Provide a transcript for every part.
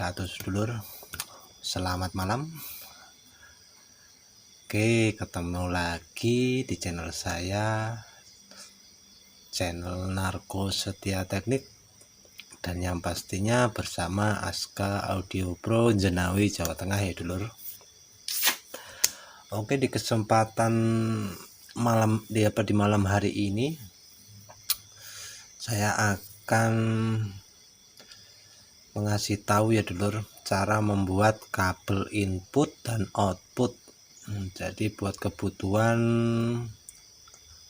wabarakatuh sedulur. Selamat malam. Oke, ketemu lagi di channel saya, channel Narko Setia Teknik, dan yang pastinya bersama Aska Audio Pro Jenawi, Jawa Tengah ya dulur. Oke, di kesempatan di malam hari ini saya akan mengasih tahu ya dulur, cara membuat kabel input dan output. Jadi buat kebutuhan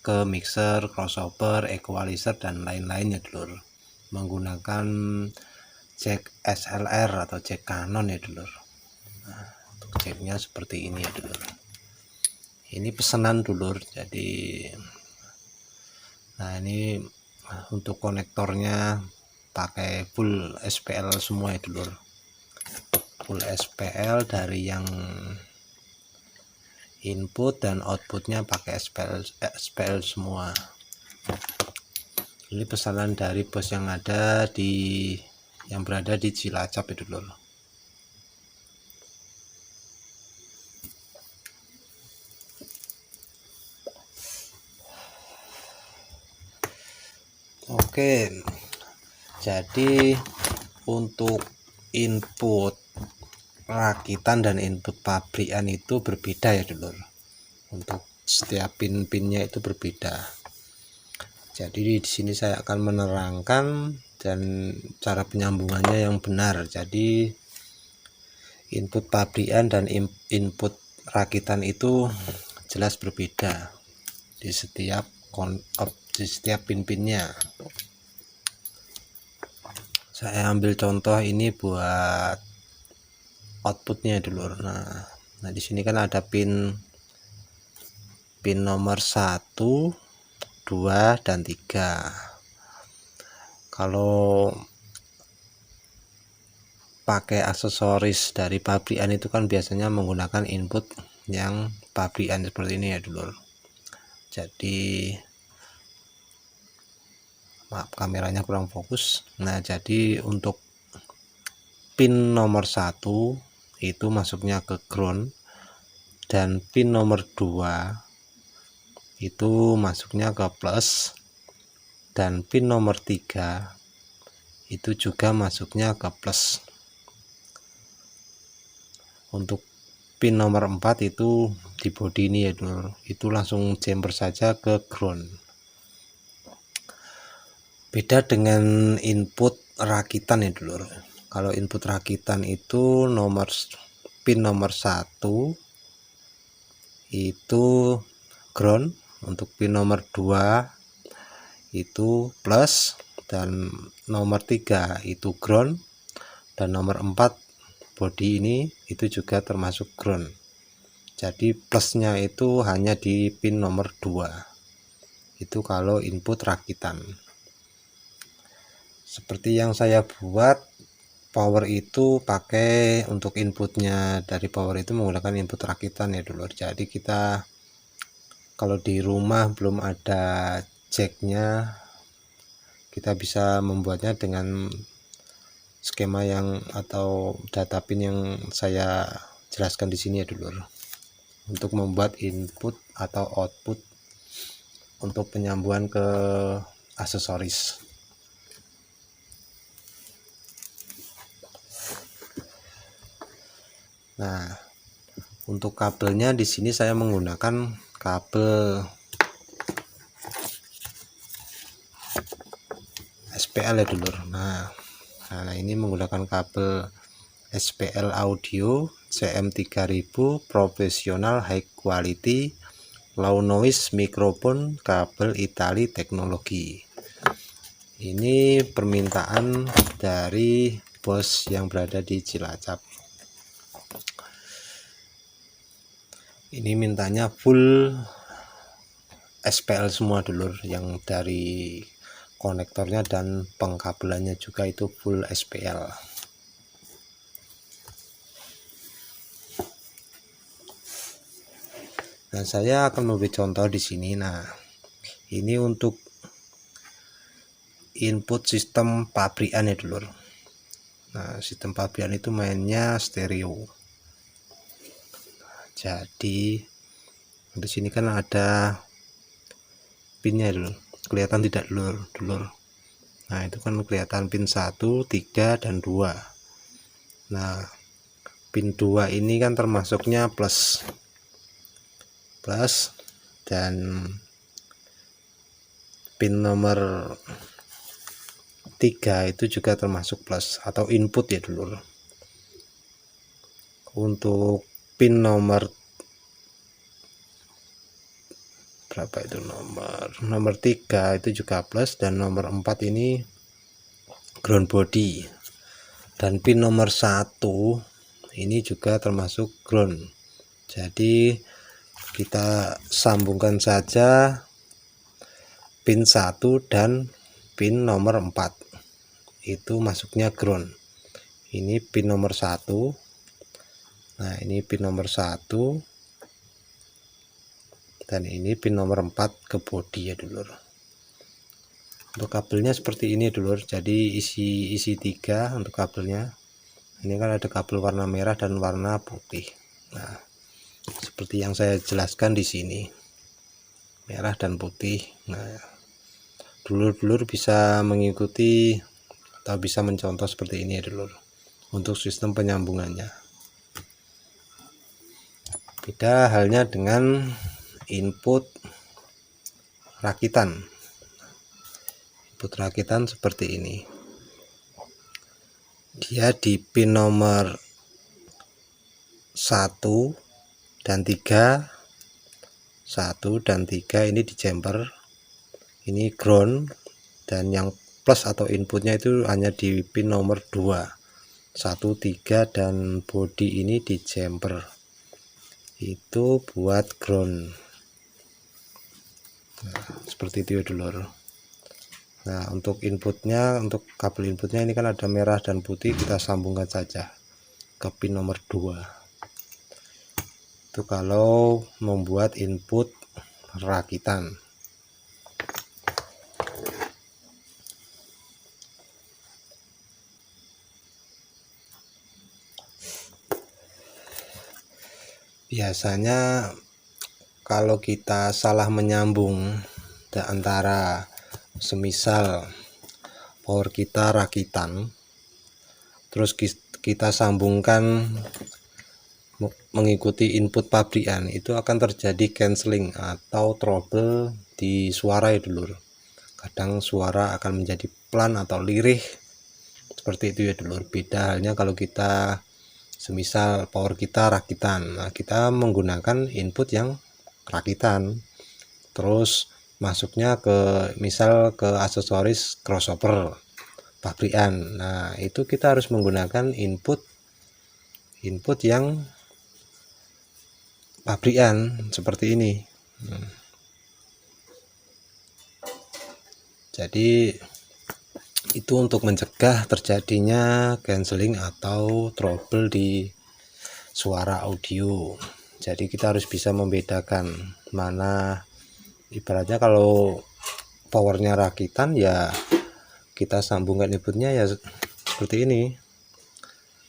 ke mixer, crossover, equalizer dan lain-lain ya dulur, menggunakan jack SLR atau jack Canon ya dulur. Nah, untuk jacknya seperti ini ya dulur. Ini pesanan dulur. Jadi ini untuk konektornya pakai full SPL semua ya dulur, full SPL dari yang input dan outputnya pakai SPL semua. Ini pesanan dari bos yang berada di Cilacap ya dulur. Oke, jadi untuk input rakitan dan input pabrikan itu berbeda ya dulur. Untuk setiap pin-pinnya itu berbeda. Jadi di sini saya akan menerangkan dan cara penyambungannya yang benar. Jadi input pabrikan dan input rakitan itu jelas berbeda di setiap pin-pinnya. Saya ambil contoh ini buat outputnya dulu. Nah di sini kan ada pin nomor 1, 2 dan 3. Kalau pakai aksesoris dari pabrikan itu kan biasanya menggunakan input yang pabrikan seperti ini ya dulur. Jadi maaf, kameranya kurang fokus. Nah jadi untuk pin nomor 1 itu masuknya ke ground, dan pin nomor 2 itu masuknya ke plus, dan pin nomor 3 itu juga masuknya ke plus. Untuk pin nomor 4 itu di body ini ya dulur, itu langsung jumper saja ke ground. Beda dengan input rakitan ya dulur. Kalau input rakitan itu pin nomor 1 itu ground, untuk pin nomor 2 itu plus, dan nomor 3 itu ground, dan nomor 4 body ini itu juga termasuk ground. Jadi plusnya itu hanya di pin nomor 2. Itu kalau input rakitan. Seperti yang saya buat, power itu pakai untuk inputnya dari power itu menggunakan input rakitan ya dulur. Jadi kita kalau di rumah belum ada jacknya, kita bisa membuatnya dengan skema atau data pin yang saya jelaskan di sini ya dulur, untuk membuat input atau output untuk penyambungan ke aksesoris. Nah, untuk kabelnya di sini saya menggunakan kabel SPL ya dulur. Nah ini menggunakan kabel SPL audio CM3000 profesional high quality low noise microphone, kabel Itali teknologi. Ini permintaan dari bos yang berada di Cilacap. Ini mintanya full SPL semua dulur, yang dari konektornya dan pengkabelannya juga itu full SPL. Nah saya akan memberi contoh di sini. Nah ini untuk input sistem pabrikan ya dulur. Nah, sistem pabrikan itu mainnya stereo. Jadi di sini kan ada pinnya dulu, kelihatan tidak dulur. Nah, itu kan kelihatan pin 1, 3 dan 2. Nah, pin 2 ini kan termasuknya plus dan pin nomor 3 itu juga termasuk plus atau input ya dulur. Untuk pin nomor berapa itu, nomor 3 itu juga plus, dan nomor 4 ini ground body, dan pin nomor 1 ini juga termasuk ground. Jadi kita sambungkan saja pin 1 dan pin nomor 4 itu masuknya ground. Ini pin nomor 1. Nah, ini pin nomor 1 dan ini pin nomor 4 ke body ya dulur. Untuk kabelnya seperti ini dulur. Jadi isi 3 untuk kabelnya. Ini kan ada kabel warna merah dan warna putih. Nah, seperti yang saya jelaskan di sini, merah dan putih. Nah, dulur-dulur bisa mengikuti atau bisa mencontoh seperti ini ya dulur untuk sistem penyambungannya. Beda halnya dengan input rakitan. Input rakitan seperti ini. Dia di pin nomor 1 dan 3. 1 dan 3 ini di jumper. Ini ground, dan yang plus atau inputnya itu hanya di pin nomor 2. 1, 3 dan body ini di jumper. Itu buat ground. Nah, seperti itu ya dulur. Nah, untuk inputnya, untuk kabel inputnya ini kan ada merah dan putih, kita sambungkan saja ke pin nomor 2. Itu kalau membuat input rakitan. Biasanya kalau kita salah menyambung antara semisal power kita rakitan, terus kita sambungkan mengikuti input pabrikan, itu akan terjadi cancelling atau trouble di suara ya dulur. Kadang suara akan menjadi pelan atau lirih seperti itu ya dulur. Beda halnya kalau kita semisal power kita rakitan. Nah, kita menggunakan input yang rakitan, terus masuknya ke misal ke aksesoris crossover pabrikan. Nah, itu kita harus menggunakan input yang pabrikan seperti ini. Jadi itu untuk mencegah terjadinya cancelling atau trouble di suara audio. Jadi kita harus bisa membedakan mana, ibaratnya kalau powernya rakitan ya kita sambungkan inputnya ya seperti ini.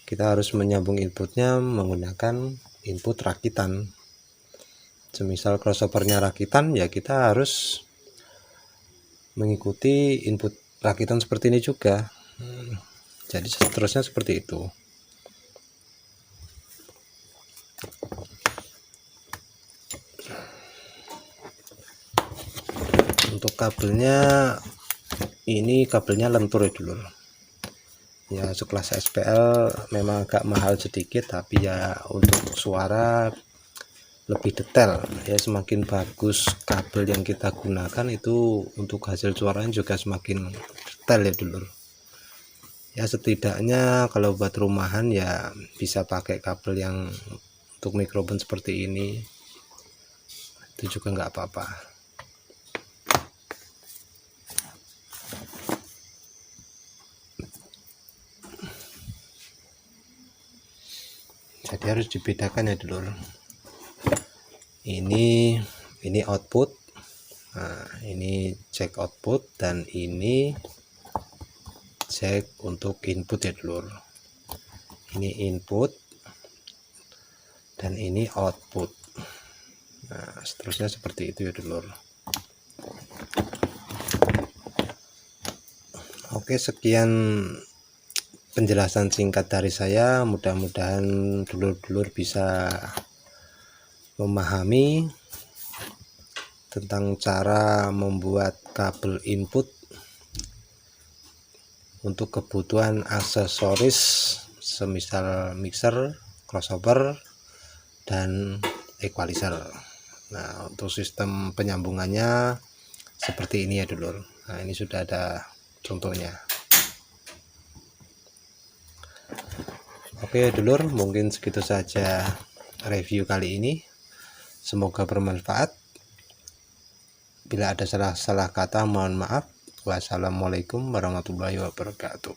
Kita harus menyambung inputnya menggunakan input rakitan. Semisal crossovernya rakitan ya kita harus mengikuti input rakitan seperti ini juga. Jadi seterusnya seperti itu. Untuk kabelnya, ini kabelnya lentur ya dulur. Ya sekelas SPL memang agak mahal sedikit, tapi ya untuk suara lebih detail ya. Semakin bagus kabel yang kita gunakan itu untuk hasil suaranya juga semakin detail ya dulur. Ya setidaknya kalau buat rumahan ya bisa pakai kabel yang untuk mikrofon seperti ini, itu juga nggak apa-apa. Jadi harus dibedakan ya dulur. Ini output. Nah, ini jack output dan ini jack untuk input ya dulur. ini input dan ini output. Nah, seterusnya seperti itu ya dulur. Oke, sekian penjelasan singkat dari saya. Mudah-mudahan dulur-dulur bisa memahami tentang cara membuat kabel input untuk kebutuhan aksesoris semisal mixer, crossover, dan equalizer. Nah, untuk sistem penyambungannya seperti ini ya dulur. Nah, ini sudah ada contohnya. Oke dulur, mungkin segitu saja review kali ini. Semoga bermanfaat. Bila ada salah kata mohon maaf. Wassalamualaikum warahmatullahi wabarakatuh.